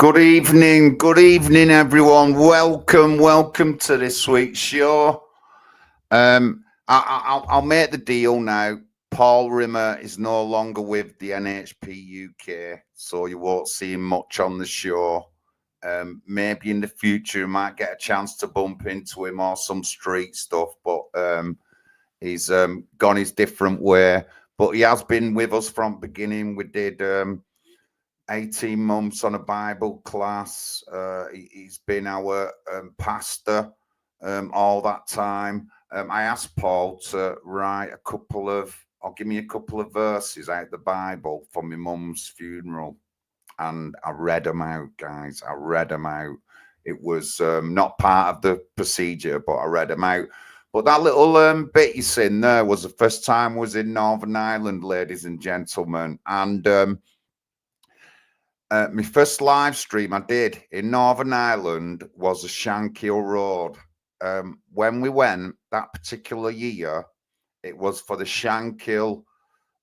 Good evening, everyone. Welcome to this week's show. I'll make the deal now. Paul Rimmer is no longer with the NHPUK, so you won't see him much on the show. Maybe in the future you might get a chance to bump into him or some street stuff, but he's gone his different way. But he has been with us from the beginning. We did 18 months on a Bible class. He's been our pastor all that time. I asked Paul to write give me a couple of verses out of the Bible for my mum's funeral. And I read them out, guys. I read them out. It was not part of the procedure, but I read them out. But that little bit you seen there was the first time I was in Northern Ireland, ladies and gentlemen. And my first live stream I did in Northern Ireland was a Shankill Road. When we went that particular year, it was for the Shankill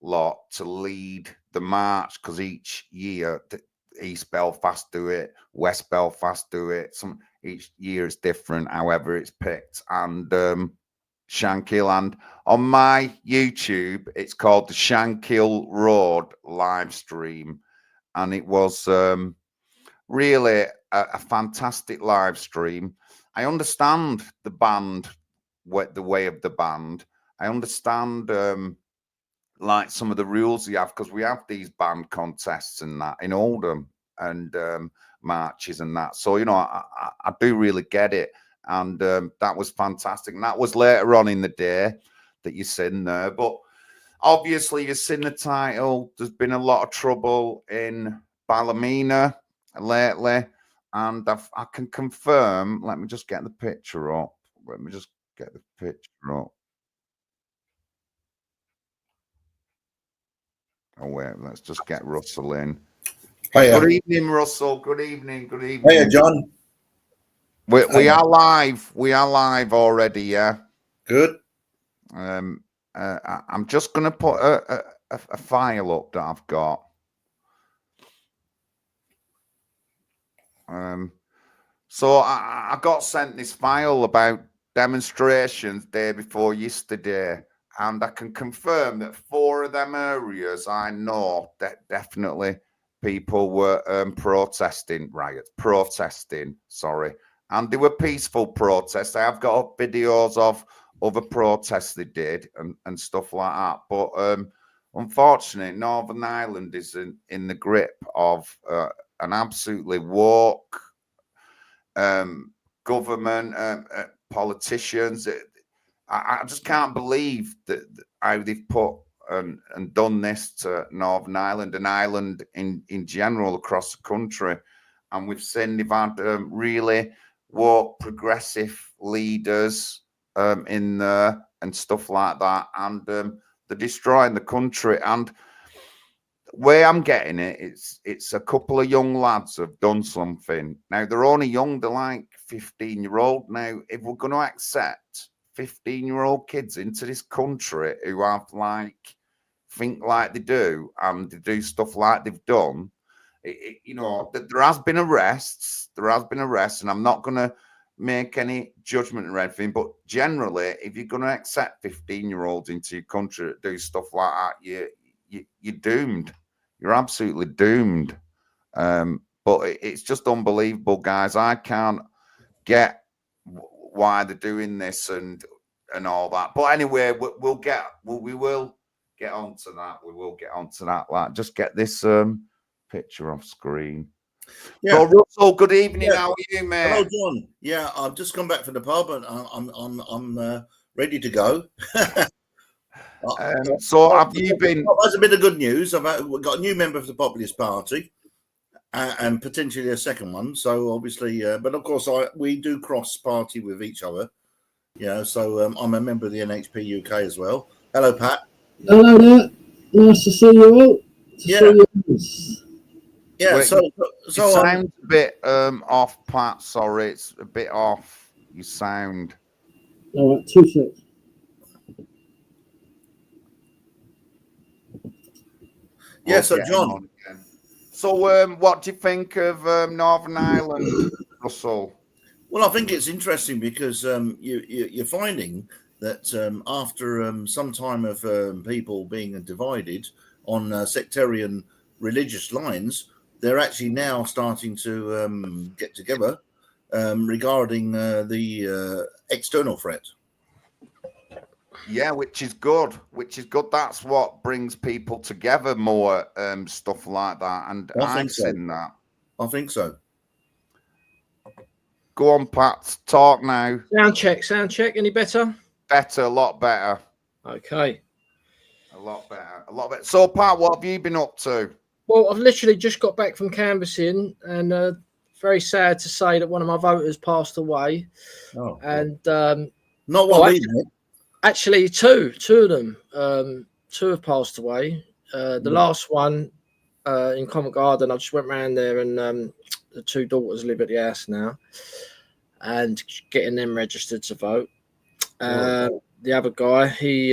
lot to lead the march, because each year East Belfast do it, West Belfast do it. Each year it's different, however it's picked. And Shankill, and on my YouTube, it's called the Shankill Road live stream. And it was really a fantastic live stream. I understand the band, the way of the band. I understand like some of the rules you have, because we have these band contests and that in Oldham and marches and that. So, you know, I do really get it. And that was fantastic. And that was later on in the day that you seen there. But obviously, you've seen the title. There's been a lot of trouble in Ballymena lately. And I can confirm. Let me just get the picture up. Oh, wait. Let's just get Russell in. Hiya. Good evening, Russell. Good evening. Hiya, John. We are live. We are live already, yeah. Good. I'm just going to put a file up that I've got. So I got sent this file about demonstrations day before yesterday, and I can confirm that 4 of them areas I know that definitely people were protesting, sorry. And they were peaceful protests. I have got videos of other protests they did and stuff like that. But unfortunately, Northern Ireland is in the grip of an absolutely woke government, politicians. I just can't believe that how they've put and done this to Northern Ireland and Ireland in general across the country. And we've seen they've had really woke progressive leaders in there and stuff like that, and they're destroying the country. And the way I'm getting it, it's a couple of young lads have done something. Now they're only young, they're like 15-year-old. Now, if we're going to accept 15-year-old kids into this country who have think like they do, and they do stuff like they've done, you know, there has been arrests, and I'm not going to make any judgment or anything, but generally, if you're going to accept 15-year-olds into your country that do stuff like that, you're doomed. You're absolutely doomed. But it's just unbelievable, guys. I can't get why they're doing this and all that. But anyway, we will get onto that. We will get onto that. Like, just get this picture off screen. Yeah. So Russell, good evening. How are you, mate? Hello, John. Yeah, I've just come back from the pub and I'm ready to go. So have you been? That's a bit of good news. We've got a new member of the Populist Party and potentially a second one. So obviously, but of course, we do cross party with each other. Yeah, so I'm a member of the NHPUK as well. Hello, Pat. Hello there. Nice to see you all. Yeah, Wait, so you sound a bit off, Pat. Sorry, it's a bit off. You sound. All right, 2 seconds. Yeah, so John. So, what do you think of Northern Ireland, Russell? Well, I think it's interesting because you're finding that after some time of people being divided on sectarian religious lines, they're actually now starting to get together regarding the external threat. Yeah, which is good. That's what brings people together more, stuff like that. And I I've think so. seen that. I think so. Go on, Pat. Talk now. Sound check. Any better? Better, a lot better. Okay. A lot better. So, Pat, what have you been up to? Well, I've literally just got back from canvassing, and very sad to say that one of my voters passed away. Oh, and not one, actually two of them. Two have passed away. The last one in Covent Garden, I just went round there, and the two daughters live at the house now, and getting them registered to vote. The other guy, he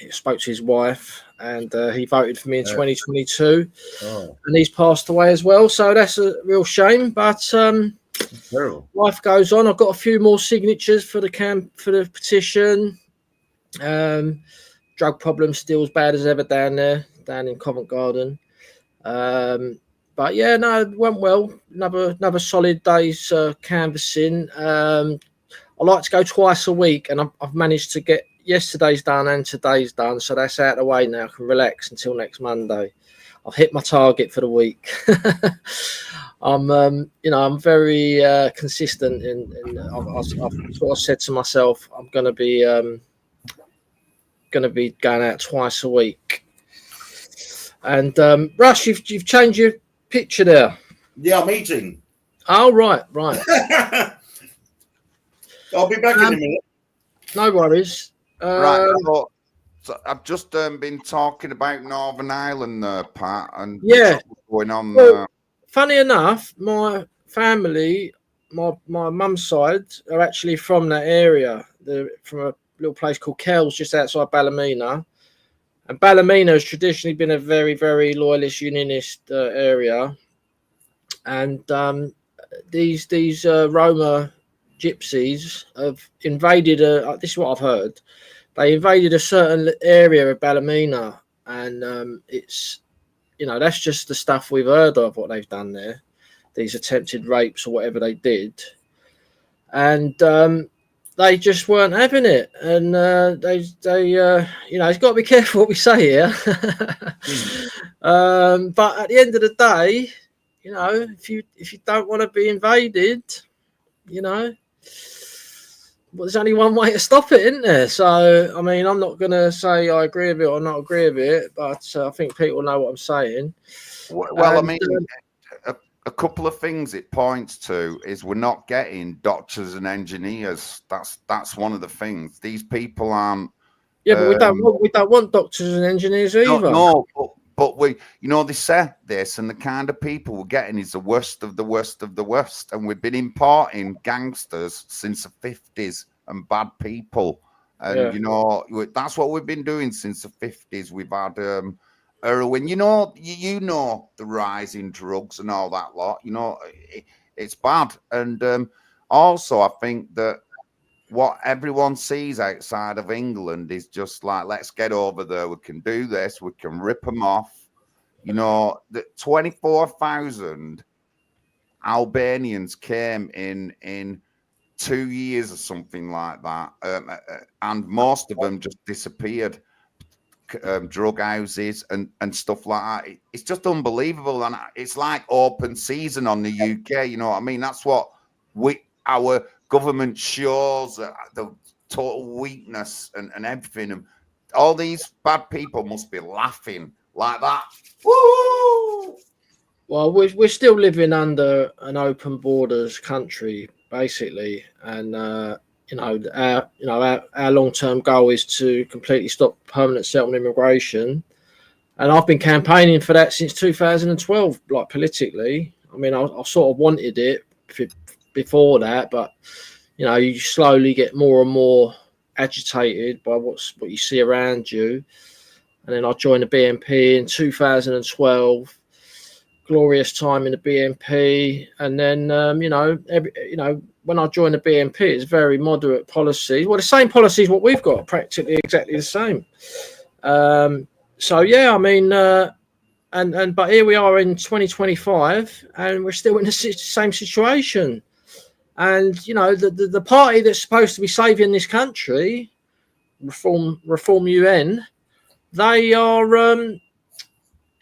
spoke to his wife, and he voted for me in 2022, and he's passed away as well. So that's a real shame, but life goes on. I've got a few more signatures for the petition. Drug problems still as bad as ever down in Covent Garden. But yeah, no, it went well. Another solid day's canvassing. I like to go twice a week, and I've managed to get yesterday's done and today's done, so that's out of the way now. I can relax until next Monday. I've hit my target for the week. I'm very consistent, I've sort of said to myself, I'm going to be going out twice a week. And Russ, you've changed your picture there. Yeah, I'm eating. Oh, right. I'll be back in a minute. No worries. Right. So I've just been talking about Northern Ireland, Pat, and what's going on. Well, funny enough, my family, my mum's side, are actually from that area. They're from a little place called Kells, just outside Ballymena. And Ballymena has traditionally been a very, very loyalist unionist area. And these Roma gypsies have invaded this is what I've heard. They invaded a certain area of Ballymena, and it's, that's just the stuff we've heard of, what they've done there, these attempted rapes or whatever they did. And they just weren't having it, and they it's got to be careful what we say here. But at the end of the day, if you don't want to be invaded, well, there's only one way to stop it, isn't there? So, I mean, I'm not going to say I agree with it or not agree with it, but I think people know what I'm saying. Well, I mean, a couple of things it points to is we're not getting doctors and engineers. That's one of the things. These people aren't. Yeah, but we don't want doctors and engineers either. No, but we, they say this, and the kind of people we're getting is the worst of the worst of the worst. And we've been importing gangsters since the 50s and bad people. And, that's what we've been doing since the 50s. We've had heroin, you know the rise in drugs and all that lot. It's bad. And also, I think that what everyone sees outside of England is just like, let's get over there. We can do this. We can rip them off. The 24,000 Albanians came in 2 years or something like that. And most of them just disappeared. Drug houses and stuff like that. It's just unbelievable. And it's like open season on the UK. You know what I mean? That's what our government shows, the total weakness and everything. And all these bad people must be laughing like that. Woo! Well, we're still living under an open borders country, basically, and our long-term goal is to completely stop permanent settlement immigration. And I've been campaigning for that since 2012, like politically. I mean, I sort of wanted it before that, but you slowly get more and more agitated by what you see around you. And then I joined the BNP in 2012, glorious time in the BNP, and then when I joined the BNP, it's very moderate policies. Well, the same policies what we've got, practically exactly the same. So yeah, I mean, but here we are in 2025, and we're still in the same situation. And the party that's supposed to be saving this country, Reform UN, they are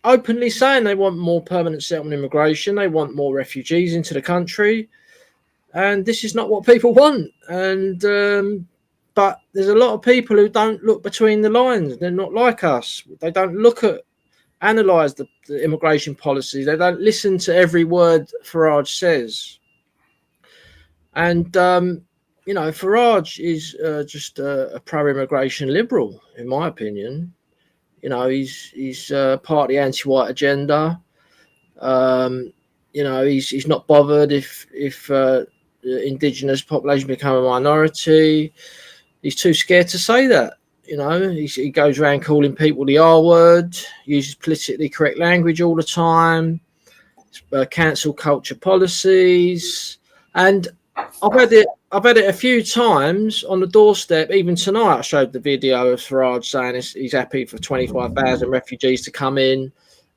openly saying they want more permanent settlement immigration. They want more refugees into the country, and this is not what people want. And but there's a lot of people who don't look between the lines. They're not like us. They don't analyse the immigration policies. They don't listen to every word Farage says. And Farage is just a pro-immigration liberal, in my opinion. He's part of the anti-white agenda. He's not bothered if the indigenous population become a minority. He's too scared to say that. He goes around calling people the R word, uses politically correct language all the time, cancel culture policies, and I've had it a few times on the doorstep. Even tonight, I showed the video of Farage saying he's happy for 25,000 refugees to come in,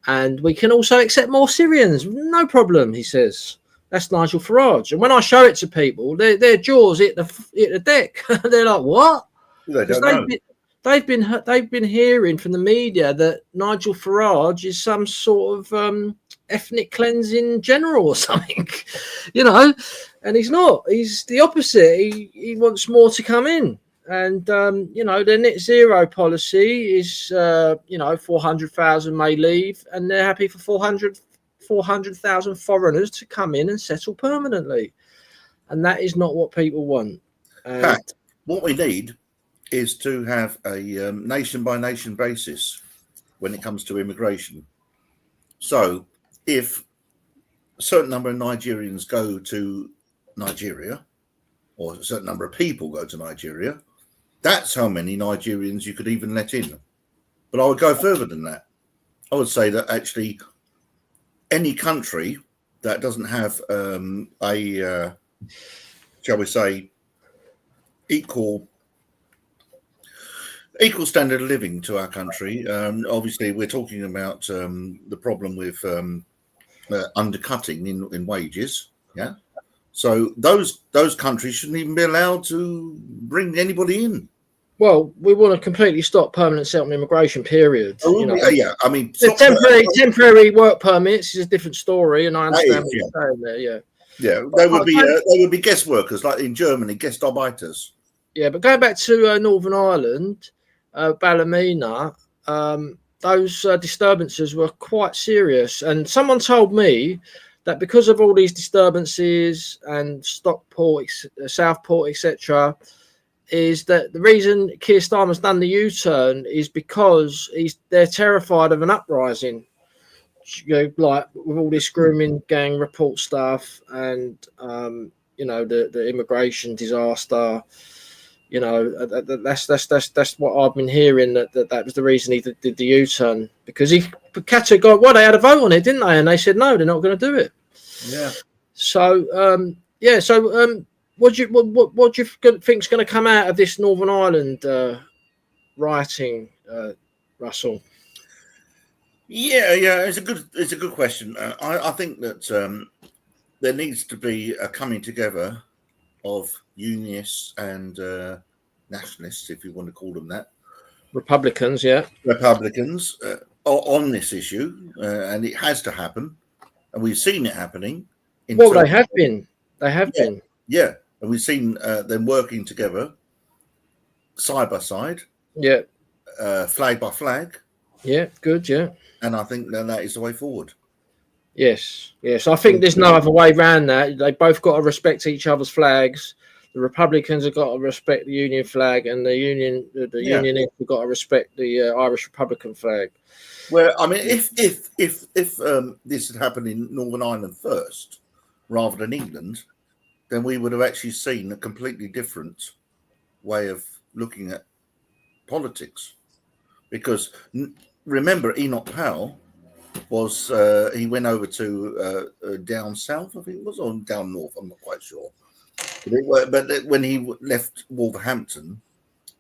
and we can also accept more Syrians. No problem, he says. That's Nigel Farage. And when I show it to people, their jaws hit the deck. They're like, "What?" They don't know. They've been hearing from the media that Nigel Farage is some sort of ethnic cleansing general or something, and he's not. He's the opposite. He wants more to come in, and their net zero policy is 400,000 may leave, and they're happy for 400,000 foreigners to come in and settle permanently, and that is not what people want. Pat, what we need is to have a nation by nation basis when it comes to immigration. So if a certain number of Nigerians go to Nigeria, or a certain number of people go to Nigeria, that's how many Nigerians you could even let in. But I would go further than that. I would say that actually any country that doesn't have shall we say, equal standard of living to our country. Obviously, we're talking about the problem with undercutting in wages. Yeah, so those countries shouldn't even be allowed to bring anybody in. Well, we want to completely stop permanent settlement immigration. Period. Yeah. I mean, temporary work permits is a different story, and I understand what you're saying there. Yeah. Yeah, they would be guest workers, like in Germany, Gastarbeiters. Yeah, but going back to Northern Ireland. Ballymena, those disturbances were quite serious, and someone told me that because of all these disturbances and Stockport, Southport, etc., is that the reason Keir Starmer's done the U-turn is because they're terrified of an uprising, like with all this grooming gang report stuff and the immigration disaster. That's what I've been hearing, that was the reason he did the U-turn, because they had a vote on it, didn't they? And they said no, they're not going to do it. Yeah. So what do you think is going to come out of this Northern Ireland rioting, Russell? Yeah, it's a good question. I think that there needs to be a coming together of unionists and nationalists, if you want to call them that. Republicans on this issue, and it has to happen, and we've seen it happening. They have been. Yeah, and we've seen them working together, side by side. Yeah. Flag by flag. Yeah, good. Yeah. And I think that is the way forward. Yes. I think there's no other way around that. They both got to respect each other's flags. The Republicans have got to respect the Union flag, and the Unionists have got to respect the Irish Republican flag. Well, I mean, if this had happened in Northern Ireland first, rather than England, then we would have actually seen a completely different way of looking at politics. Because remember, Enoch Powell was he went over to down south, I think it was, or down north, I'm not quite sure. But when he left Wolverhampton,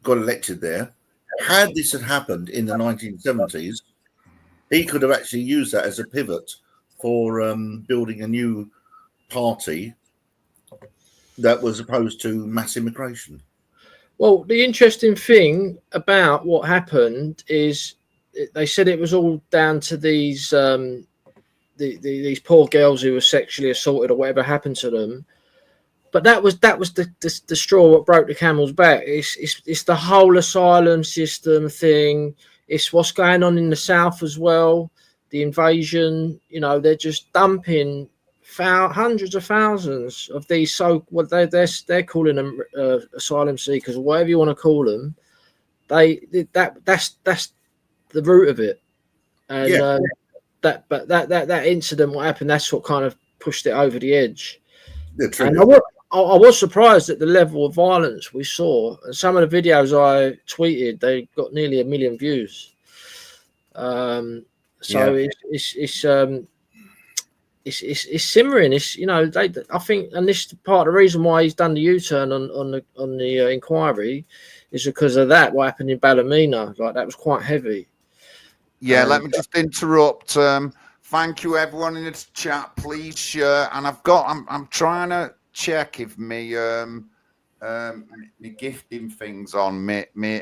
got elected there, had this had happened in the 1970s, he could have actually used that as a pivot for building a new party that was opposed to mass immigration. Well, the interesting thing about what happened is they said it was all down to these these poor girls who were sexually assaulted or whatever happened to them. But that was the straw that broke the camel's back. It's the whole asylum system thing. It's what's going on in the south as well. The invasion. You know, they're just dumping hundreds of thousands of these they're calling them asylum seekers or whatever you want to call them. That's the root of it. And Yeah. that incident, what happened, that's what kind of pushed it over the edge. And I was surprised at the level of violence we saw. And some of the videos I tweeted, they got nearly 1 million views. It's simmering. It's, you know, I think, and this is part of the reason why he's done the U-turn on the inquiry is because of that. What happened in Ballymena, like that was quite heavy. Yeah, let me just interrupt. Thank you, everyone in the chat. Please share. And I'm trying to check if me gifting things on me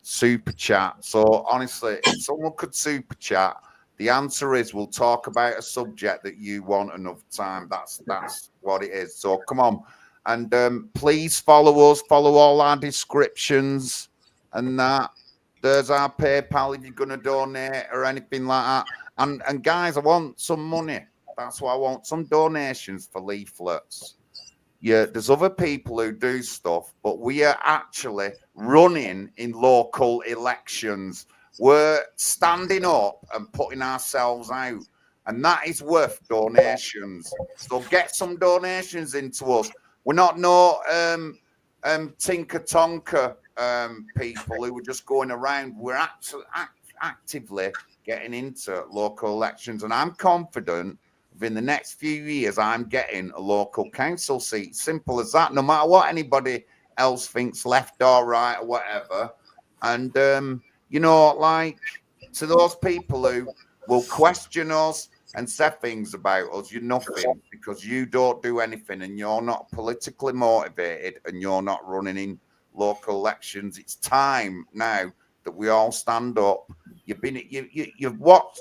super chat. So honestly, if someone could super chat, the answer is we'll talk about a subject that you want enough time. That's what it is. So come on, and please follow us. Follow all our descriptions and that. There's our PayPal if you're going to donate or anything like that. And guys, I want some money. That's why I want some donations for leaflets. Yeah, there's other people who do stuff, but we are actually running in local elections. We're standing up and putting ourselves out, and that is worth donations. So get some donations into us. We're not Tinker Tonker people who are just going around. We're actually actively getting into local elections, and I'm confident within the next few years I'm getting a local council seat. Simple as that, no matter what anybody else thinks, left or right or whatever. And you know, like, to those people who will question us and say things about us, you're nothing, because you don't do anything and you're not politically motivated and you're not running in local elections. It's time now that we all stand up. You've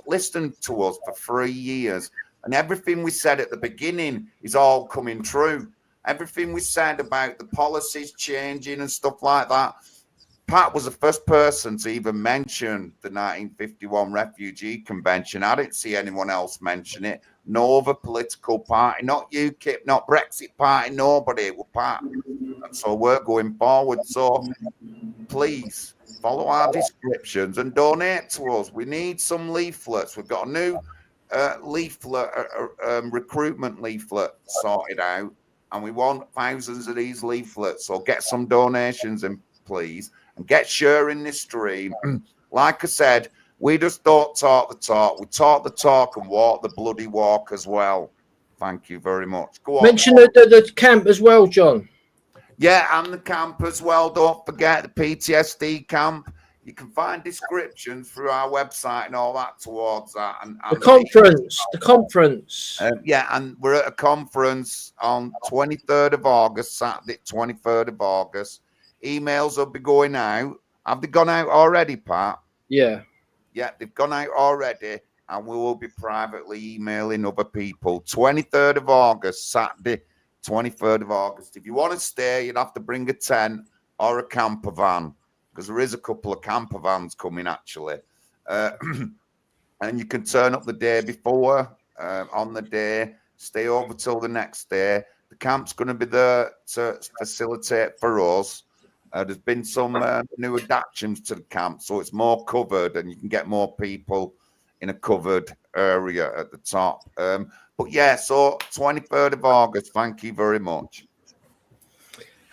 listened to us for 3 years, and everything we said at the beginning is all coming true. Everything we said about the policies changing and stuff like that. Pat was the first person to even mention the 1951 Refugee Convention. I didn't see anyone else mention it. No other political party, not UKIP, not Brexit party, nobody. It was Pat. And so we're going forward. So please follow our descriptions and donate to us. We need some leaflets. We've got a new leaflet, recruitment leaflet sorted out, and we want thousands of these leaflets. So get some donations in, please, and get sharing this stream. Like I said, we just don't talk the talk. We talk the talk and walk the bloody walk as well. Thank you very much. Go on. Mention the camp as well, John. Yeah, and the camp as well. Don't forget the PTSD camp. You can find descriptions through our website and all that towards that. And the conference. Yeah, and we're at a conference on 23rd of August, Saturday, 23rd of August. Emails will be going out. Have they gone out already, Pat? Yeah. Yeah, they've gone out already, and we will be privately emailing other people. 23rd of August, Saturday, 23rd of August. If you want to stay, you'd have to bring a tent or a camper van, because there is a couple of camper vans coming, actually. And you can turn up the day before, on the day, stay over till the next day. The camp's going to be there to facilitate for us. There's been some new adaptations to the camp, so it's more covered and you can get more people in a covered area at the top. But yeah, so 23rd of August, thank you very much.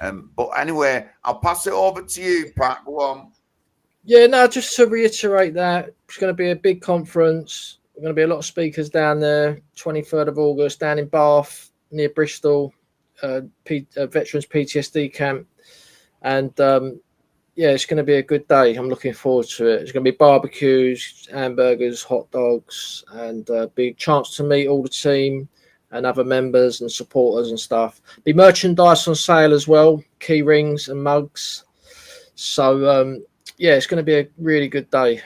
But anyway, I'll pass it over to you, Pat. Go on. Yeah, no, just to reiterate that, it's going to be a big conference. We're going to be a lot of speakers down there. 23rd of August down in Bath near Bristol, Veterans PTSD camp, and yeah, it's going to be a good day. I'm looking forward to it. It's going to be barbecues, hamburgers, hot dogs, and be a chance to meet all the team and other members and supporters and stuff. Be merchandise on sale as well, key rings and mugs. So yeah, it's going to be a really good day.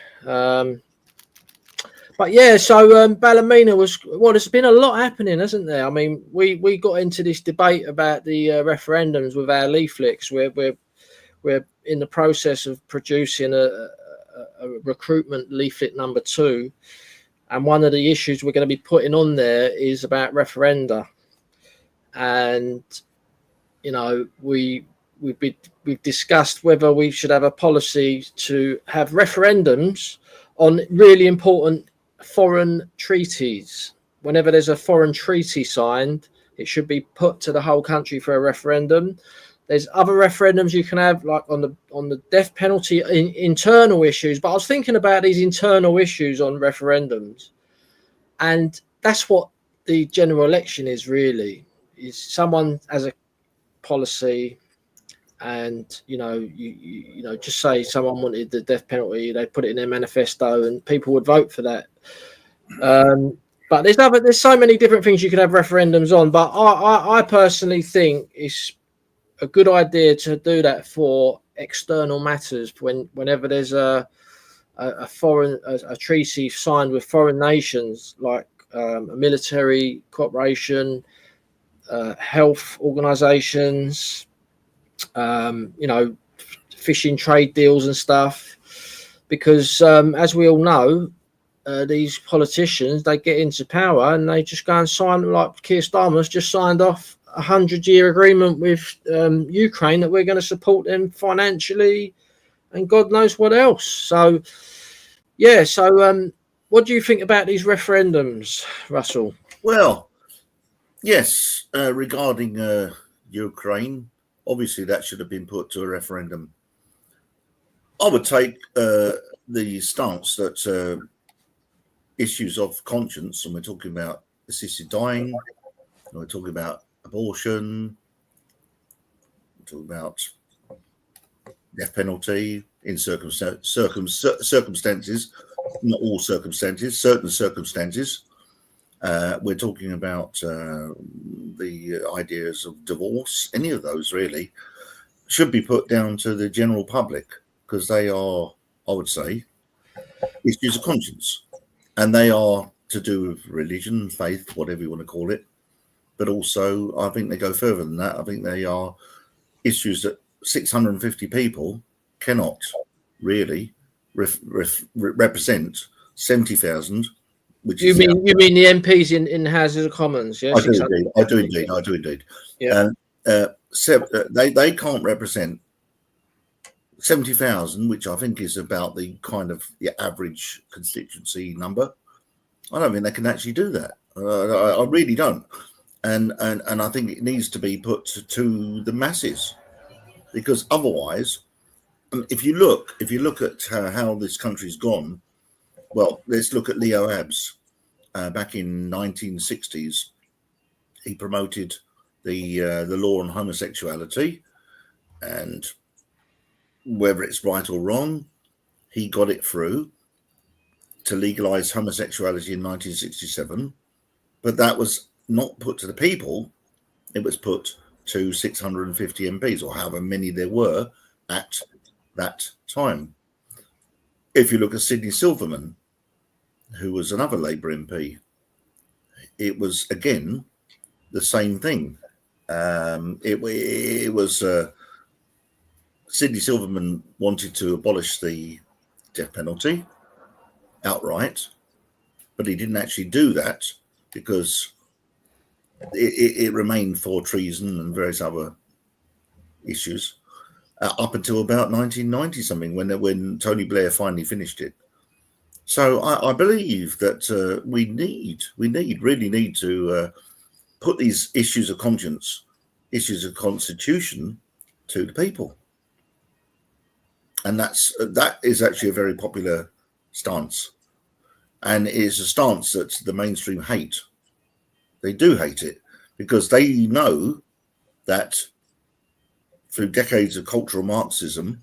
But yeah, so Ballymena was, well, there's been a lot happening, hasn't there? I mean, we got into this debate about the referendums with our leaflets. We're in the process of producing a recruitment leaflet number 2. And one of the issues we're going to be putting on there is about referenda. And, you know, we've discussed whether we should have a policy to have referendums on really important foreign treaties. Whenever there's a foreign treaty signed, it should be put to the whole country for a referendum. There's other referendums you can have, like on the death penalty, internal issues. But I was thinking about these internal issues on referendums, and that's what the general election is really. Is someone has a policy, and you know, just say someone wanted the death penalty, they put it in their manifesto, and people would vote for that. But there's so many different things you could have referendums on. But I personally think it's a good idea to do that for external matters. Whenever there's a treaty signed with foreign nations, like a military cooperation, health organisations, you know, fishing trade deals and stuff. Because as we all know, these politicians, they get into power and they just go and sign, like Keir Starmer's just signed off a 100-year agreement with Ukraine that we're going to support them financially and God knows what else. So yeah, so what do you think about these referendums, Russell? Well, yes, regarding Ukraine, obviously that should have been put to a referendum. I would take the stance that issues of conscience, and we're talking about assisted dying, and we're talking about abortion, we're talking about death penalty in circumstances, not all circumstances, certain circumstances. We're talking about the ideas of divorce. Any of those really should be put down to the general public, because they are, I would say, issues of conscience, and they are to do with religion, faith, whatever you want to call it. But also, I think they go further than that. I think they are issues that 650 people cannot really represent 70,000. Which you mean the MPs in Houses of Commons? Yes, I do indeed. Yeah. They can't represent 70,000, which I think is about the kind of the average constituency number. I don't think they can actually do that. I really don't. And I think it needs to be put to the masses, because otherwise, if you look at how this country's gone, well, let's look at Leo Abs. Back in 1960s, he promoted the law on homosexuality, and whether it's right or wrong, he got it through to legalize homosexuality in 1967. But that was not put to the people, it was put to 650 MPs, or however many there were at that time. If you look at Sidney Silverman, who was another Labour MP, it was again the same thing. It was Sidney Silverman wanted to abolish the death penalty outright, but he didn't actually do that because it remained for treason and various other issues up until about 1990 something, when Tony Blair finally finished it. So I believe that we really need to put these issues of conscience, issues of constitution, to the people, and that is actually a very popular stance. and it's a stance that the mainstream hate. They do hate it because they know that through decades of cultural Marxism,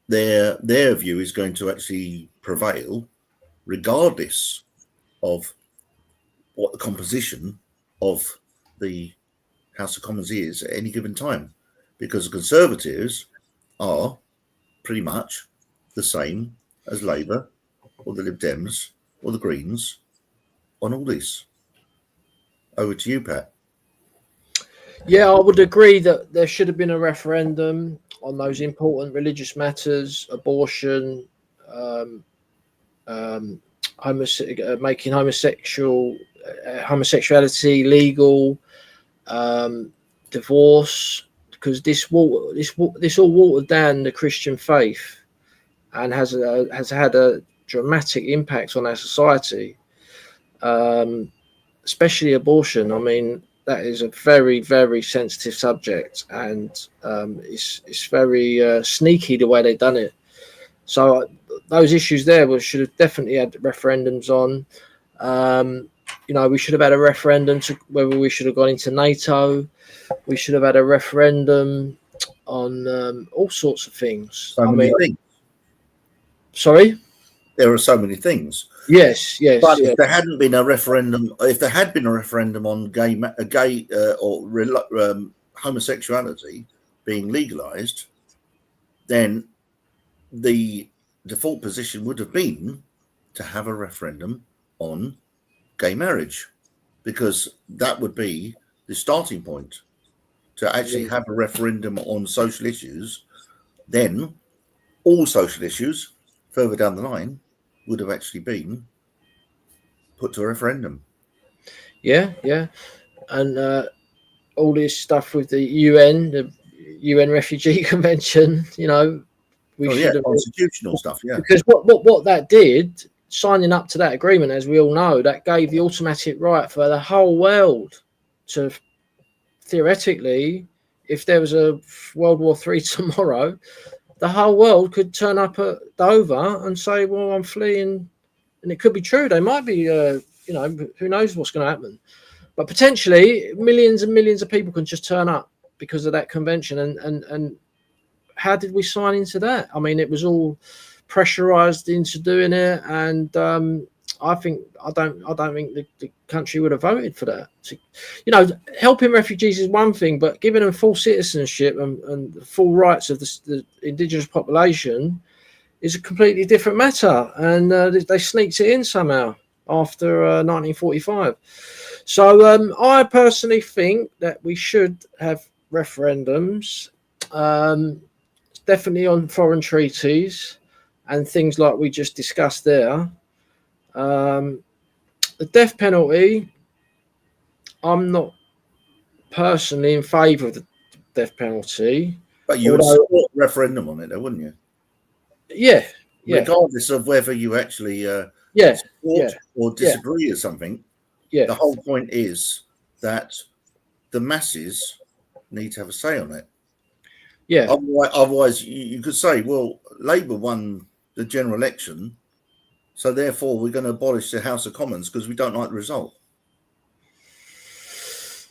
their view is going to actually prevail, regardless of what the composition of the House of Commons is at any given time, because the Conservatives are pretty much the same as Labour or the Lib Dems or the Greens on all this. Over to you, Pat. Yeah, I would agree that there should have been a referendum on those important religious matters, abortion, making homosexuality legal, divorce, because this all watered down the Christian faith and has had a dramatic impact on our society, especially abortion. I mean, that is a very, very sensitive subject, and it's very sneaky the way they've done it. So those issues there should have definitely had referendums on. We should have had a referendum to whether we should have gone into NATO. We should have had a referendum on all sorts of things. Things. Sorry? There are so many things. Yes. But if there hadn't been a referendum, if there had been a referendum on homosexuality being legalised, then the default position would have been to have a referendum on gay marriage, because that would be the starting point to actually have a referendum on social issues. Then all social issues further down the line would have actually been put to a referendum. Yeah. And all this stuff with the UN Refugee Convention, we should have constitutional stuff, because what that did, signing up to that agreement, as we all know, that gave the automatic right for the whole world to, theoretically, if there was a World War III tomorrow, the whole world could turn up at Dover and say, well, I'm fleeing. And it could be true. They might be, who knows what's going to happen. But potentially millions and millions of people can just turn up because of that convention. And how did we sign into that? I mean, it was all pressurized into doing it. And I don't think the country would have voted for that. Helping refugees is one thing, but giving them full citizenship and full rights of the indigenous population is a completely different matter. And they sneaked it in somehow after 1945. So I personally think that we should have referendums, definitely on foreign treaties and things like we just discussed there. The death penalty, I'm not personally in favour of the death penalty. But you would support a referendum on it, though, wouldn't you? Yeah. Regardless of whether you actually support or disagree with something. Yeah. The whole point is that the masses need to have a say on it. Yeah. Otherwise, you could say, well, Labour won the general election, so therefore we're going to abolish the House of Commons because we don't like the result.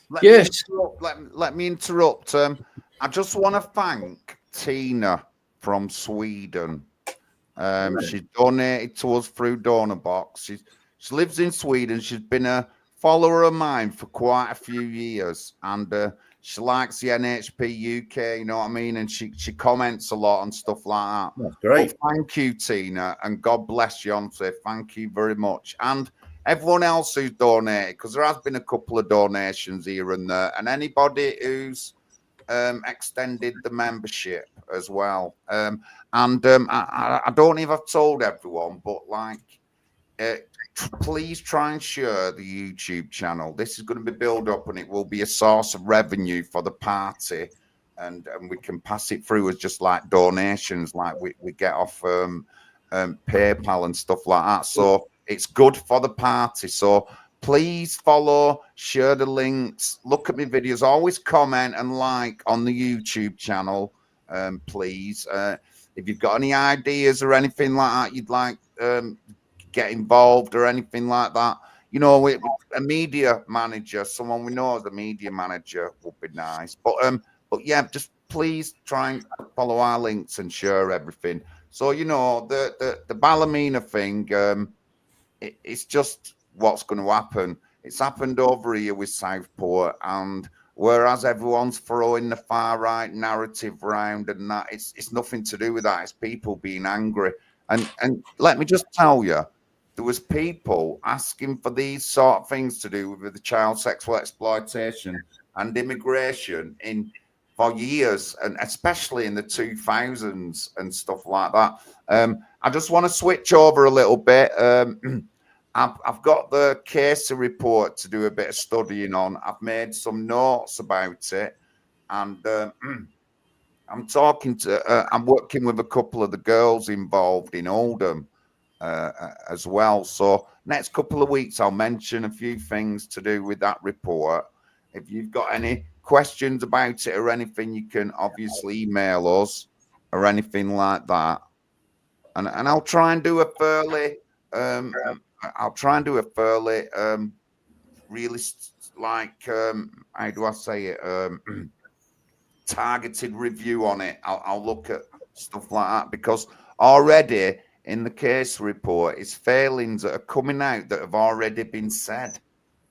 Let me interrupt. I just want to thank Tina from Sweden. She donated to us through DonorBox. She lives in Sweden. She's been a follower of mine for quite a few years, and she likes the NHPUK, you know what I mean? And she comments a lot and stuff like that. That's great. Well, thank you, Tina, and God bless you, Yonsei. Thank you very much. And everyone else who's donated, because there has been a couple of donations here and there, and anybody who's extended the membership as well. I don't know if I've told everyone, but please try and share the YouTube channel. This is going to be built up, and it will be a source of revenue for the party, and we can pass it through as just like donations, like we get off PayPal and stuff like that. So it's good for the party. So please follow, share the links, look at my videos, always comment and like on the YouTube channel, please. If you've got any ideas or anything like that you'd like get involved or anything like that. You know, a media manager, someone we know as a media manager would be nice. But yeah, just please try and follow our links and share everything. So, you know, the Ballymena thing, it's just what's going to happen. It's happened over here with Southport, and whereas everyone's throwing the far right narrative round and that, it's nothing to do with that. It's people being angry. And let me just tell you, there was people asking for these sort of things to do with the child sexual exploitation and immigration for years, and especially in the 2000s and stuff like that. I just want to switch over a little bit. I've got the case report to do a bit of studying on. I've made some notes about it, and I'm working with a couple of the girls involved in Oldham as well. So next couple of weeks, I'll mention a few things to do with that report. If you've got any questions about it or anything, you can obviously email us or anything like that. And I'll try and do a fairly realist, like how do I say it? Targeted review on it. I'll look at stuff like that, because already in the case report, it's failings that are coming out that have already been said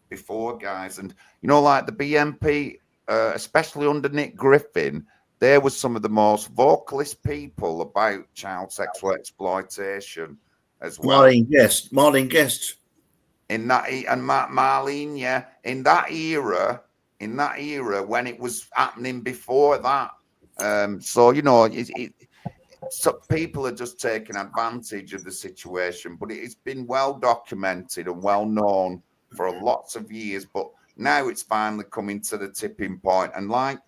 before, guys. And you know, like the BNP, especially under Nick Griffin, there was some of the most vocalist people about child sexual exploitation as well. Marlene Guest. In that, and Marlene, yeah, in that era when it was happening before that. So, you know, so people are just taking advantage of the situation, but it's been well documented and well known for lots of years. But now it's finally coming to the tipping point. And like,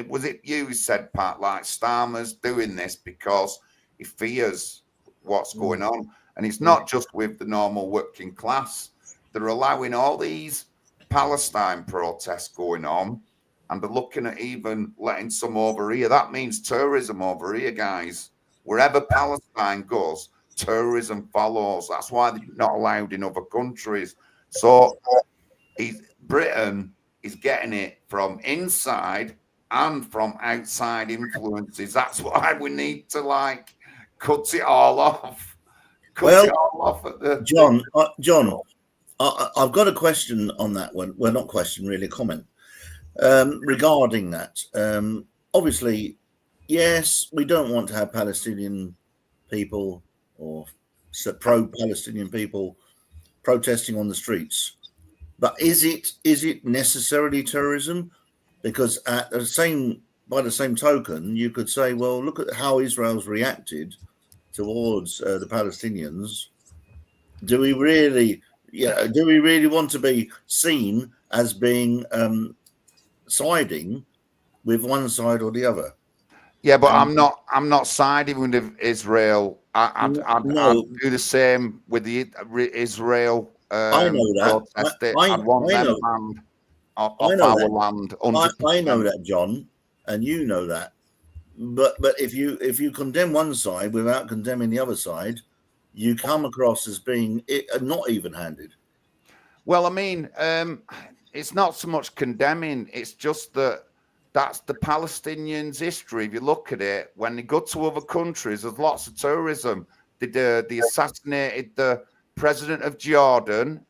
was it you who said, Pat, like Starmer's doing this because he fears what's going on. And it's not just with the normal working class. They're allowing all these Palestine protests going on, and they're looking at even letting some over here. That means tourism over here, guys. Wherever Palestine goes, tourism follows. That's why they're not allowed in other countries. So Britain is getting it from inside and from outside influences. That's why we need to, like, cut it all off. John, I've got a question on that one. Well, not question, really, a comment regarding that. Obviously, yes, we don't want to have Palestinian people or pro-Palestinian people protesting on the streets. But is it necessarily terrorism? Because by the same token, you could say, well, look at how Israel's reacted towards the Palestinians. Do we really want to be seen as being siding with one side or the other? Yeah, but I'm not siding with Israel. I'd do the same with the Israel. I know that. I'd want them banned off our land. 100%. I know that, John, and you know that. But if you condemn one side without condemning the other side, you come across as being not even-handed. Well, I mean, it's not so much condemning. It's just that's the Palestinians' history. If you look at it, when they go to other countries, there's lots of tourism. They assassinated the president of Jordan.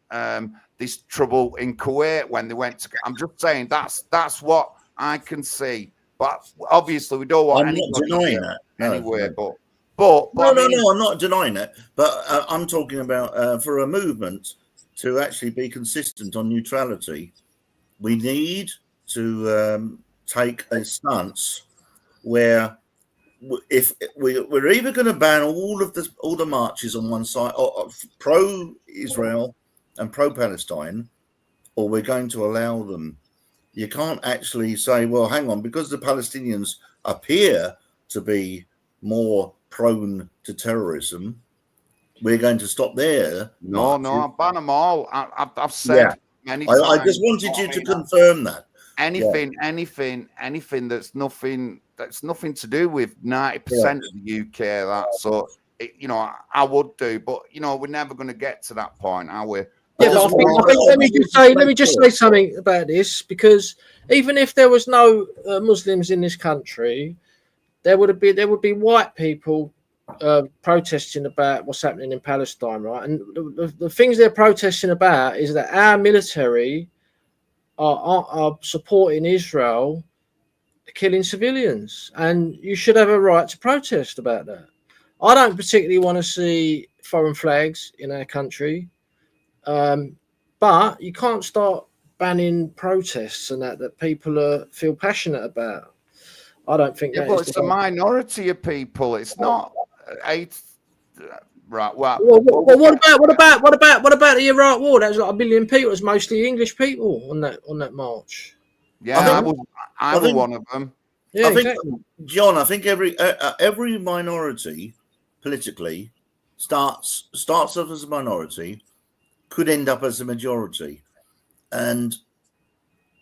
This trouble in Kuwait when they went to. I'm just saying that's what I can see. But obviously, we don't want anybody not denying that anywhere. No. But no, I'm not denying that. But I'm talking about for a movement to actually be consistent on neutrality, we need to take a stance where if we're either going to ban all the marches on one side, or pro-Israel and pro-Palestine, or we're going to allow them. You can't actually say, well, hang on, because the Palestinians appear to be more prone to terrorism, we're going to stop there. No, I'll ban them all. I've said many times. I just wanted you to confirm that. Anything that's nothing to do with 90% of the UK. So I would do, but we're never going to get to that point, are we? Yeah, but I think let me just say something about this, because even if there was no Muslims in this country, there would be white people protesting about what's happening in Palestine, right? And the things they're protesting about is that our military are supporting Israel killing civilians, and you should have a right to protest about that. I don't particularly want to see foreign flags in our country. But you can't start banning protests and that people feel passionate about. I don't think that but is it's a minority of people. It's not eight. Right. Well, what about the Iraq War? That was like 1 billion people. It was mostly English people on that march. Yeah, I was one of them. Yeah, exactly. John, I think every minority politically starts off as a minority, could end up as a majority. And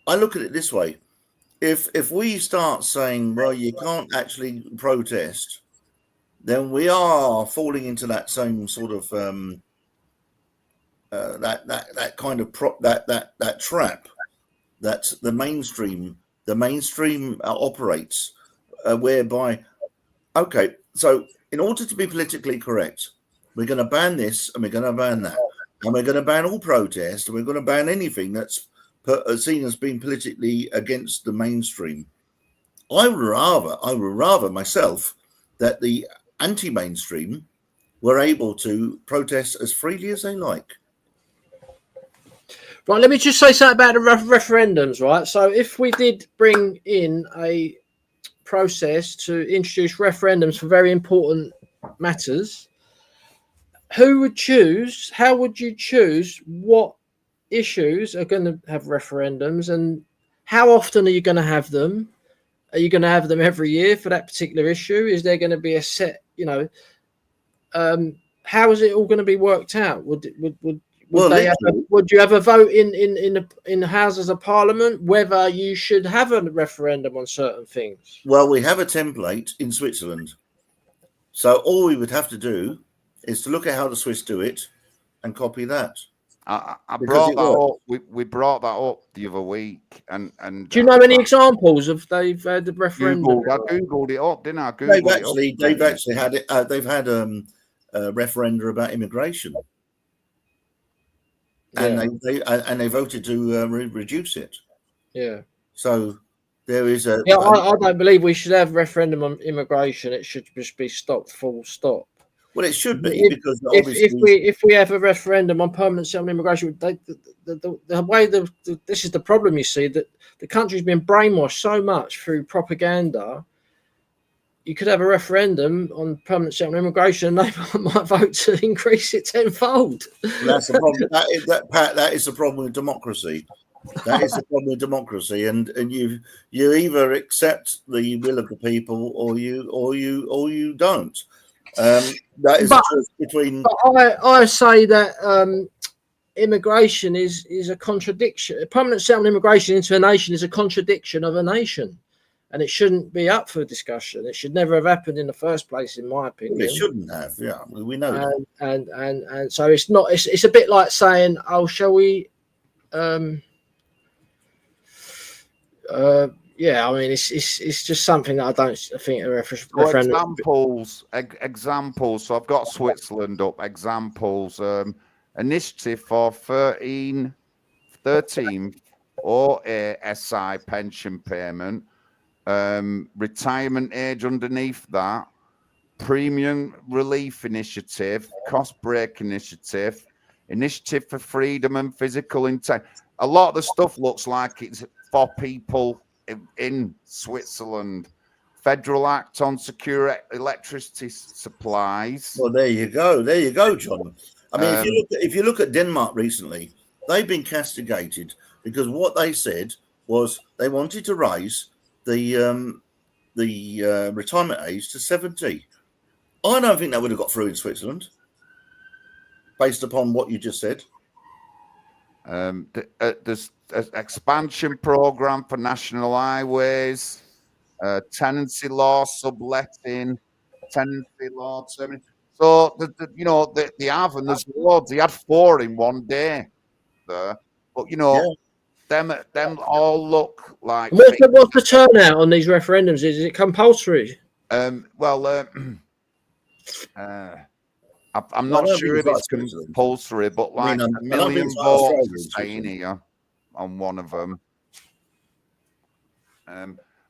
I look at it this way. If we start saying, well, you can't actually protest, then we are falling into that same sort of that kind of that trap that the mainstream operates, whereby, okay, so in order to be politically correct, we're going to ban this and we're going to ban that, and we're going to ban all protest, and we're going to ban anything that's seen as being politically against the mainstream. I would rather myself that the anti-mainstream were able to protest as freely as they like. Right, let me just say something about the referendums, right? So if we did bring in a process to introduce referendums for very important matters, who would choose? How would you choose what issues are going to have referendums, and how often are you going to have them? Are you going to have them every year for that particular issue? Is there going to be a set, how is it all going to be worked out? Would you have a vote in the Houses of Parliament whether you should have a referendum on certain things? Well, we have a template in Switzerland. So all we would have to do is to look at how the Swiss do it and copy that. I brought that up. We brought that up the other week, and Uh, do you know any examples of they've had the referendum? I googled it up, didn't I? They've actually had it. They've had a referenda about immigration, and they voted to reduce it. Yeah. So there is a. Yeah, I don't believe we should have referendum on immigration. It should just be stopped. Full stop. Well, it should be, because obviously, if we have a referendum on permanent settlement immigration, the way this is the problem. You see that the country's been brainwashed so much through propaganda. You could have a referendum on permanent settlement immigration, and they might vote to increase it tenfold. That's the problem. That is the problem with democracy. That is the problem with democracy, and you either accept the will of the people or you don't. That is the choice between. I say that immigration is a contradiction. Permanent settlement immigration into a nation is a contradiction of a nation, and it shouldn't be up for discussion. It should never have happened in the first place, in my opinion. It shouldn't have. Yeah, we know. And so it's not. It's a bit like saying, "Oh, shall we?" Yeah, I mean, it's just something that I don't think a referendum. Examples. So I've got Switzerland up. Examples. Initiative for 13 or SI pension payment. Retirement age underneath that. Premium relief initiative. Cost break initiative. Initiative for freedom and physical integrity. A lot of the stuff looks like it's for people in Switzerland. Federal Act on secure electricity supplies. Well, there you go, John. I mean, if you look at Denmark recently, they've been castigated because what they said was they wanted to raise the retirement age to 70. I don't think that would have got through in Switzerland, based upon what you just said. There's an expansion program for national highways, tenancy law, subletting, tenancy law. So you know they have, and there's loads. He had 4 in one day there, but you know them all look like. What's the turnout on these referendums? Is it compulsory? Well, I'm not sure if it's compulsory, but like a million votes saying here on one of them.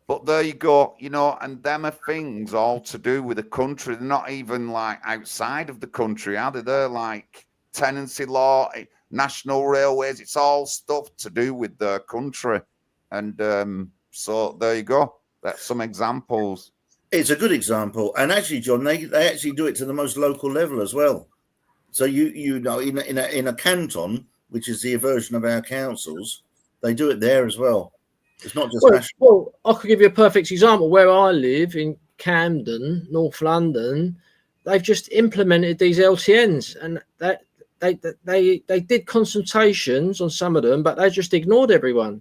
But there you go, you know, and them are things all to do with the country. They're not even like outside of the country, are they? They're like tenancy law, national railways. It's all stuff to do with the country. And so there you go. That's some examples. It's a good example. And actually, John, they actually do it to the most local level as well. So you know, in a canton, which is the version of our councils, they do it there as well. It's not just national. Well, I could give you a perfect example. Where I live in Camden, North London, they've just implemented these LTNs, and they did consultations on some of them, but they just ignored everyone.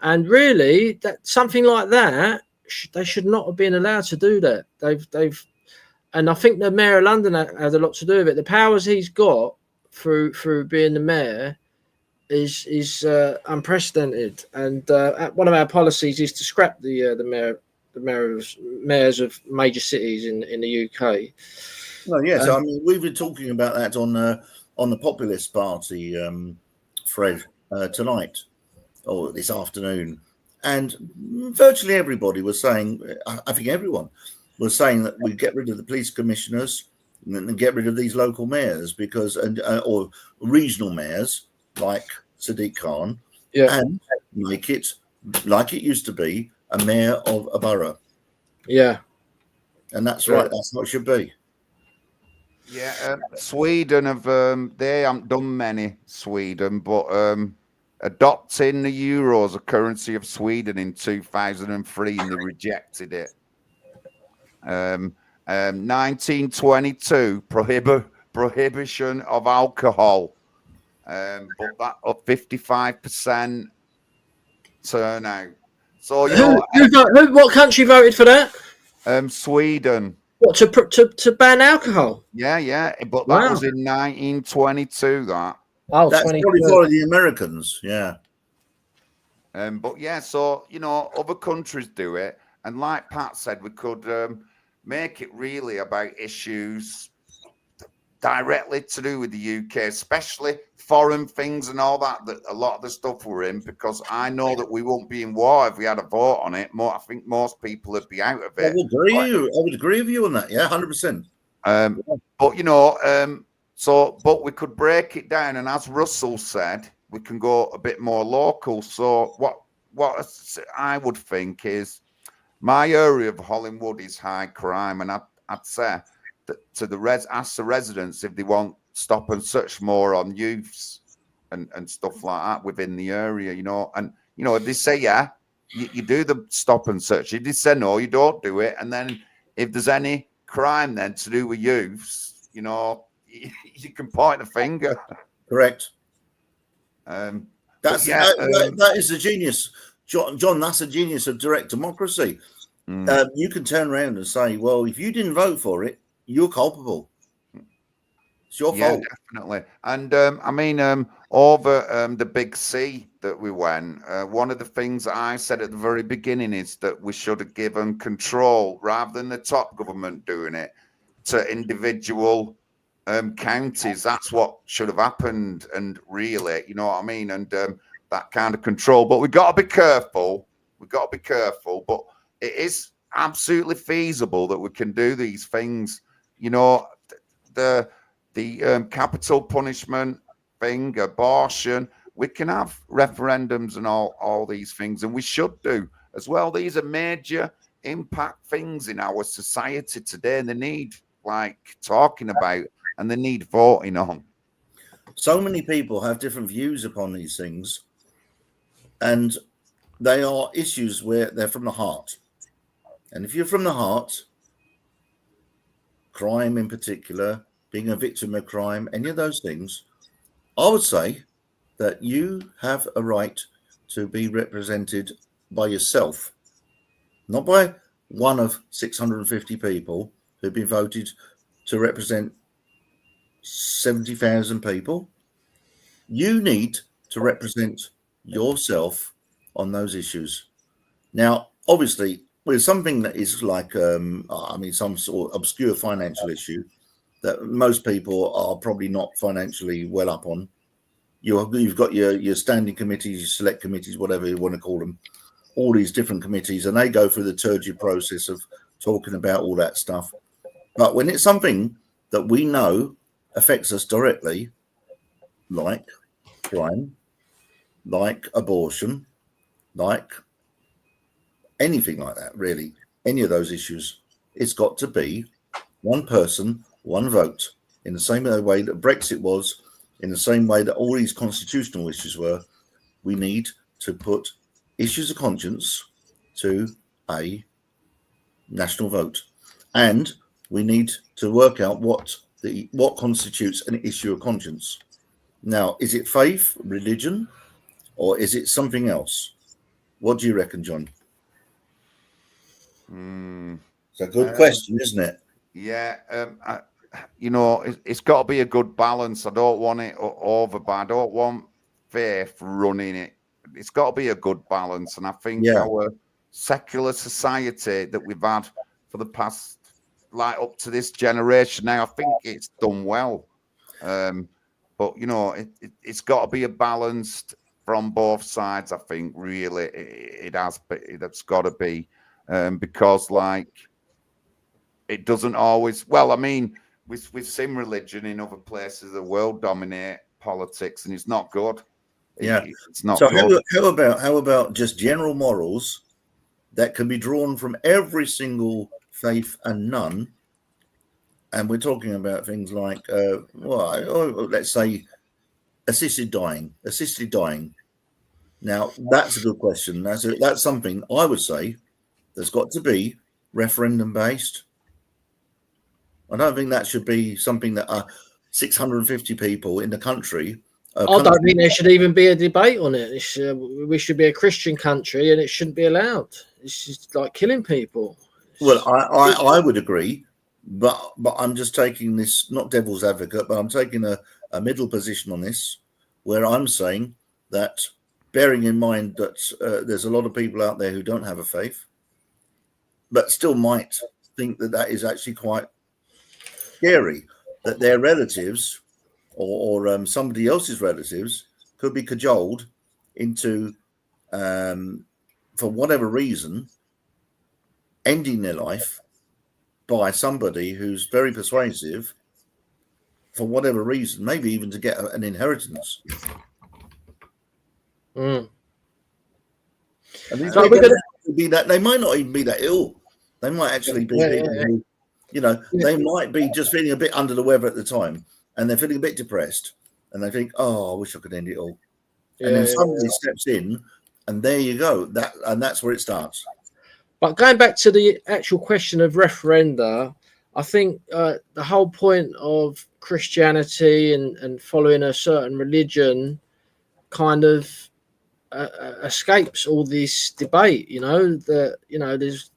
And really, that something like that, they should not have been allowed to do that. And I think the Mayor of London had a lot to do with it. The powers he's got through being the mayor is unprecedented. And one of our policies is to scrap the mayors of major cities in the UK. Well, yes, I mean we've been talking about that on the Populist Party, Fred, tonight or this afternoon, and virtually everybody was saying, I think everyone was saying that we get rid of the police commissioners and get rid of these local mayors because or regional mayors like Sadiq Khan, and make it like it used to be, a mayor of a borough. Yeah, and that's right. That's what it should be. Yeah, Sweden have they haven't done many. Sweden, but adopting the euro as a currency of Sweden in 2003, and they rejected it. 1922 prohibition of alcohol, but that up 55% turnout. So you know, what country voted for that? Sweden. What, to ban alcohol? Yeah, but that was in 1922. That's probably for the Americans, yeah. But yeah, so you know, other countries do it, and like Pat said, we could make it really about issues directly to do with the UK, especially foreign things and all that. That a lot of the stuff we're in, because I know that we won't be in war if we had a vote on it. I think most people would be out of it. I would agree with you on that. Yeah, 100%. But you know, but we could break it down, and as Russell said, we can go a bit more local. So what I would think is, my area of Hollingwood is high crime, and I'd say that ask the residents if they want stop and search more on youths and stuff like that within the area, you know. And you know, if they say yeah, you do the stop and search. If they say no, you don't do it. And then if there's any crime then to do with youths, you know, you can point a finger. Correct. That is the genius, John. That's the genius of direct democracy. You can turn around and say, well, if you didn't vote for it, you're culpable. It's your fault. Definitely. And I mean, over the Big C that we went, one of the things that I said at the very beginning is that we should have given control, rather than the top government doing it, to individual counties. That's what should have happened. And really, you know what I mean? And that kind of control. But we've got to be careful. But it is absolutely feasible that we can do these things. You know, the capital punishment thing, abortion, we can have referendums and all these things, and we should do as well. These are major impact things in our society today, and they need talking about, and they need voting on. So many people have different views upon these things, and they are issues where they're from the heart. And if you're from the heart, crime in particular, being a victim of crime, any of those things, I would say that you have a right to be represented by yourself, not by one of 650 people who've been voted to represent 70,000 people. You need to represent yourself on those issues. Now, obviously, with something that is like, some sort of obscure financial issue that most people are probably not financially well up on, you've got your standing committees, your select committees, whatever you want to call them, all these different committees, and they go through the turgid process of talking about all that stuff. But when it's something that we know affects us directly, like crime, like abortion, like anything like that, really, any of those issues, it's got to be one person, one vote, in the same way that Brexit was, in the same way that all these constitutional issues were. We need to put issues of conscience to a national vote, and we need to work out what constitutes an issue of conscience. Now, is it faith, religion, or is it something else? What do you reckon, John? It's a good question, isn't it? Yeah, it's got to be a good balance. I don't want it over, but I don't want faith running it. It's got to be a good balance, and I think our secular society that we've had for the past, like up to this generation now, I think it's done well. But it's got to be a balanced from both sides. I think really it has, but it's got to be because like it doesn't always. Well, I mean, we've seen religion in other places of the world dominate politics, and it's not good. Yeah, it's not. So good. how about just general morals that can be drawn from every single faith and none? And we're talking about things like, let's say, assisted dying. Now, that's a good question. That's something I would say there's got to be referendum based. I don't think that should be something that 650 people in the country. I don't think there should even be a debate on it. We should be a Christian country, and it shouldn't be allowed. It's just like killing people. Well, I would agree, but I'm just taking this, not devil's advocate, but I'm taking a middle position on this, where I'm saying that, bearing in mind that there's a lot of people out there who don't have a faith, but still might think that is actually quite scary, that their relatives or somebody else's relatives could be cajoled into, for whatever reason, ending their life by somebody who's very persuasive for whatever reason, maybe even to get an inheritance. Mm. And they might not even be that ill. They might actually be people who, they might be just feeling a bit under the weather at the time, and they're feeling a bit depressed, and they think, "Oh, I wish I could end it all." And then somebody steps in, and there you go. That's where it starts. But going back to the actual question of referenda, I think the whole point of Christianity and following a certain religion kind of escapes all this debate. There's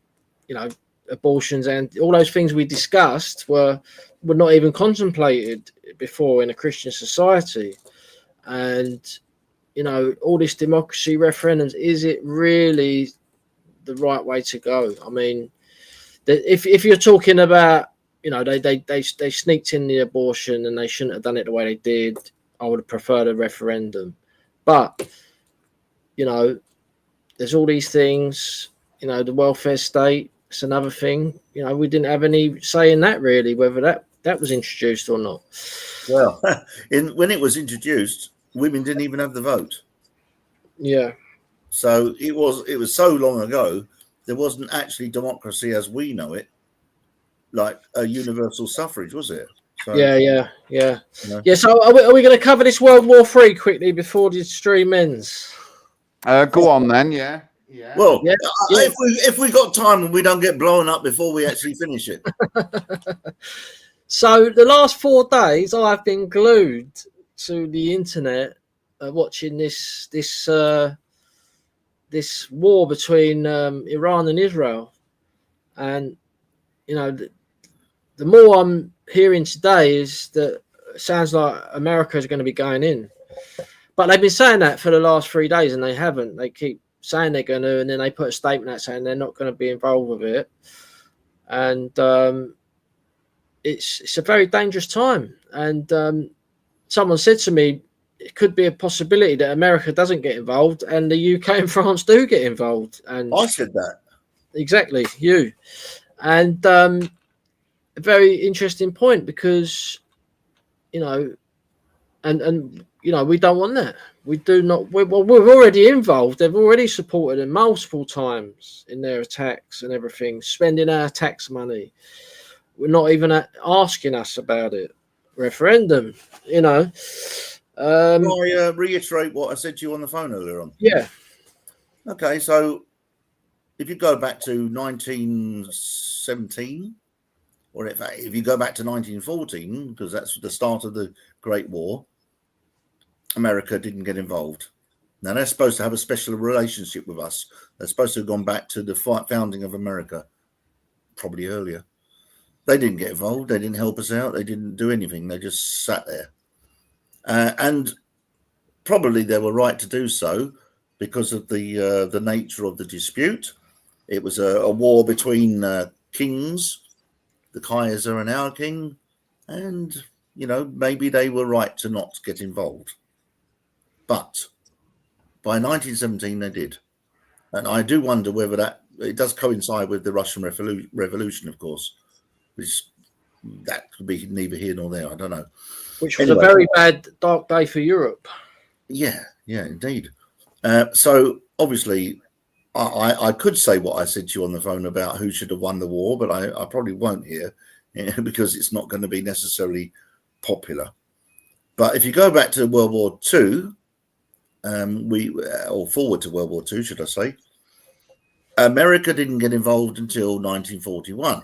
abortions and all those things we discussed were not even contemplated before in a Christian society. And all this democracy referendums, is it really the right way to go? I mean, if you're talking about they sneaked in the abortion and they shouldn't have done it the way they did, I would have preferred a referendum. But there's all these things, the welfare state, it's another thing. We didn't have any say in that, really, whether that was introduced or not. Well, when it was introduced, women didn't even have the vote. Yeah. So it was so long ago, there wasn't actually democracy as we know it, like a universal suffrage, was it? So, Yeah. So are we going to cover this World War III quickly before the stream ends? Go on then. Yeah. Well, if we got time and we don't get blown up before we actually finish it. So the last 4 days, I've been glued to the internet, watching this war between Iran and Israel, and the more I'm hearing today is that it sounds like America is going to be going in. But they've been saying that for the last 3 days, and they haven't. They keep saying they're going to, and then they put a statement out saying they're not going to be involved with it. And it's a very dangerous time. And someone said to me, it could be a possibility that America doesn't get involved, and the UK and France do get involved. And I said that. exactly, you. And a very interesting point, because you know, and you know, we don't want that. We do not. We're already involved. They've already supported them multiple times in their attacks and everything, spending our tax money. We're not even asking us about it. Referendum, you know. Can I reiterate what I said to you on the phone earlier on? Yeah. Okay, so if you go back to 1917, or if you go back to 1914, because that's the start of the Great War, America didn't get involved. Now, they're supposed to have a special relationship with us. They're supposed to have gone back to the founding of America, probably earlier. They didn't get involved. They didn't help us out. They didn't do anything. They just sat there. And probably they were right to do so because of the nature of the dispute. It was a war between kings, the Kaiser and our king, and, you know, maybe they were right to not get involved. But by 1917, they did. And I do wonder whether it does coincide with the Russian Revolution, of course, which that could be neither here nor there. I don't know. Which was a very bad, dark day for Europe. Yeah, indeed. So obviously, I could say what I said to you on the phone about who should have won the war, but I probably won't here because it's not going to be necessarily popular. But if you go back to World War II, or forward to World War II, should I say, America didn't get involved until 1941.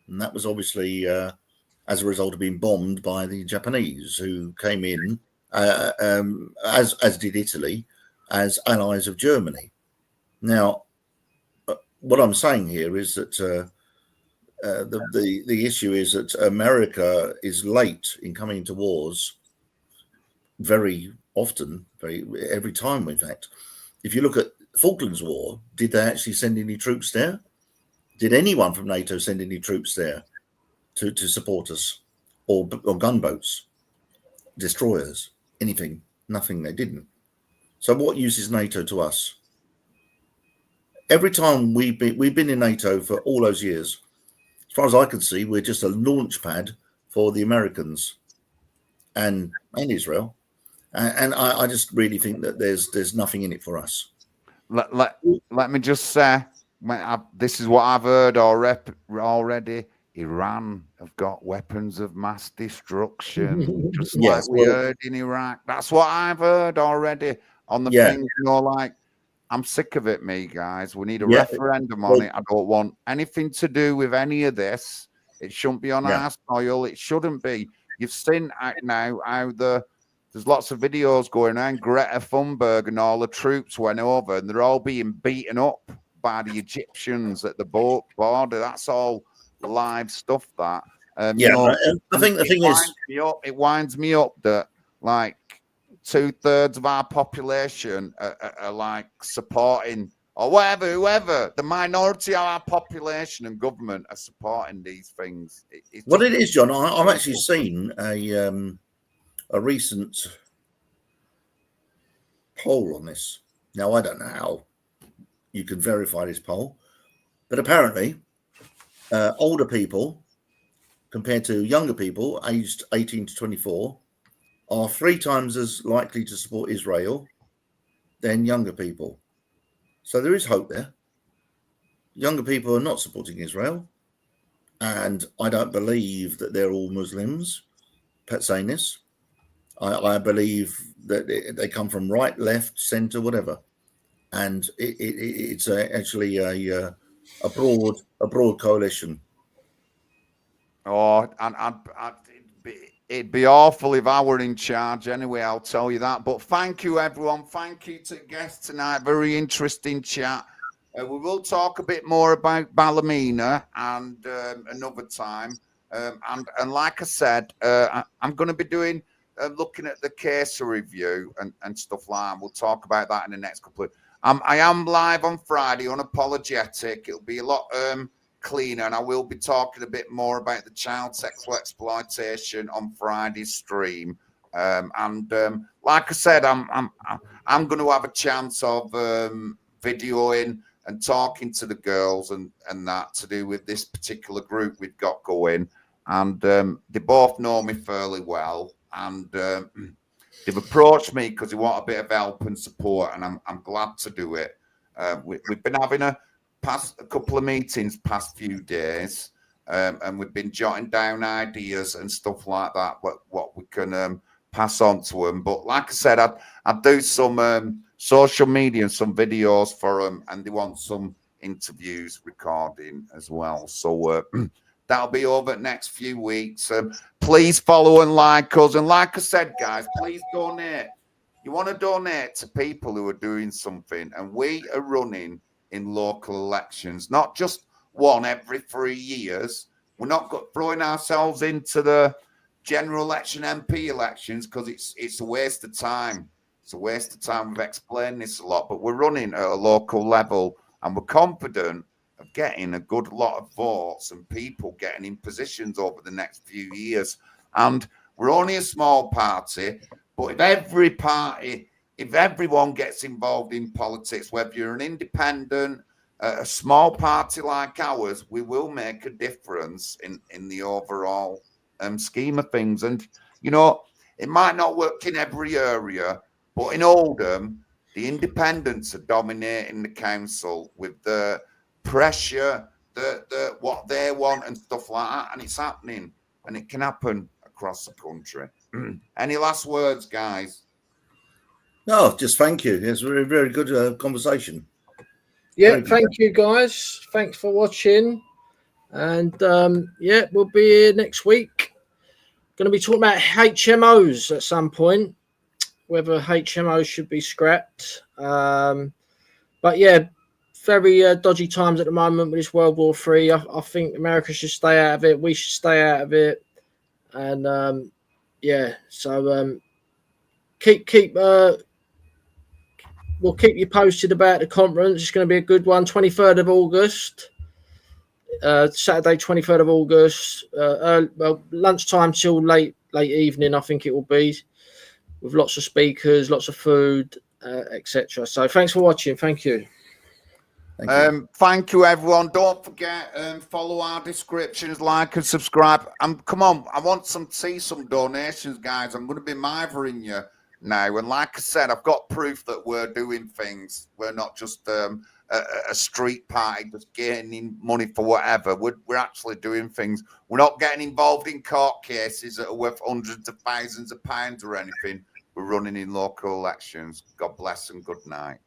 And that was obviously as a result of being bombed by the Japanese, who came in, as did Italy, as allies of Germany. Now, what I'm saying here is that the issue is that America is late in coming to wars very often, every time, in fact. If you look at the Falklands War, did they actually send any troops there? Did anyone from NATO send any troops there to support us? Or gunboats, destroyers, anything? Nothing, they didn't. So what use is NATO to us? Every time we've been in NATO for all those years, as far as I can see, we're just a launch pad for the Americans and Israel. And I just really think that there's nothing in it for us. Let me just say, this is what I've heard already. Iran have got weapons of mass destruction, just like we heard in Iraq. That's what I've heard already on the thing. You know, like, I'm sick of it, me guys. We need a referendum on it. I don't want anything to do with any of this. It shouldn't be on our soil. It shouldn't be. You've seen now how there's lots of videos going on. Greta Thunberg and all the troops went over, and they're all being beaten up by the Egyptians at the border. That's all live stuff. That you know, I think the thing is, it winds me up that like 2/3 of our population are like supporting, or whoever the minority of our population and government are supporting these things. What it is, John, I've actually seen a recent poll on this. Now, I don't know how you can verify this poll, but apparently older people compared to younger people aged 18 to 24 are 3 times as likely to support Israel than younger people. So there is hope there. Younger people are not supporting Israel, and I don't believe that they're all Muslims saying this. I believe that they come from right, left, centre, whatever, and it's actually a broad coalition. Oh, and it'd be awful if I were in charge anyway, I'll tell you that. But thank you, everyone. Thank you to guests tonight. Very interesting chat. We will talk a bit more about Ballymena and another time. And like I said, I'm going to be doing looking at the case review and stuff like that. We'll talk about that in the next couple of. I am live on Friday, unapologetic. It'll be a lot cleaner, and I will be talking a bit more about the child sexual exploitation on Friday's stream. Like I said, I'm going to have a chance of videoing and talking to the girls and that to do with this particular group we've got going. And they both know me fairly well, and they've approached me because they want a bit of help and support, and I'm glad to do it. We've been having a couple of meetings past few days, and we've been jotting down ideas and stuff like that, what we can pass on to them. But like I said, I do some social media and some videos for them, and they want some interviews recording as well. So that'll be over the next few weeks. Please follow and like us. And like I said, guys, please donate. You want to donate to people who are doing something. And we are running in local elections, not just one every 3 years. We're not throwing ourselves into the general election, MP elections, because it's a waste of time. It's a waste of time. We've explained this a lot, but we're running at a local level, and we're confident of getting a good lot of votes and people getting in positions over the next few years. And we're only a small party, but if everyone gets involved in politics, whether you're an independent, a small party like ours, we will make a difference in the overall scheme of things. And, you know, it might not work in every area, but in Oldham, the independents are dominating the council with the pressure, the what they want and stuff like that, and it's happening, and it can happen across the country. Any last words, guys? No, just thank you. It's a very, very good conversation. Yeah, thank you, guys. Thanks for watching, and yeah, we'll be here next week. Going to be talking about HMOs at some point, whether HMOs should be scrapped. But yeah, very dodgy times at the moment with this World War III. I think America should stay out of it. We should stay out of it. And yeah, so we'll keep you posted about the conference. It's going to be a good one. 23rd of August, Saturday, 23rd of August. Well, lunchtime till late evening, I think it will be, with lots of speakers, lots of food, etc. So thanks for watching. Thank you. Thank you, everyone. Don't forget, follow our descriptions, like and subscribe. Come on, I want to see some donations, guys. I'm going to be mithering you now. And like I said, I've got proof that we're doing things. We're not just a street party just gaining money for whatever. We're actually doing things. We're not getting involved in court cases that are worth hundreds of thousands of pounds or anything. We're running in local elections. God bless and good night.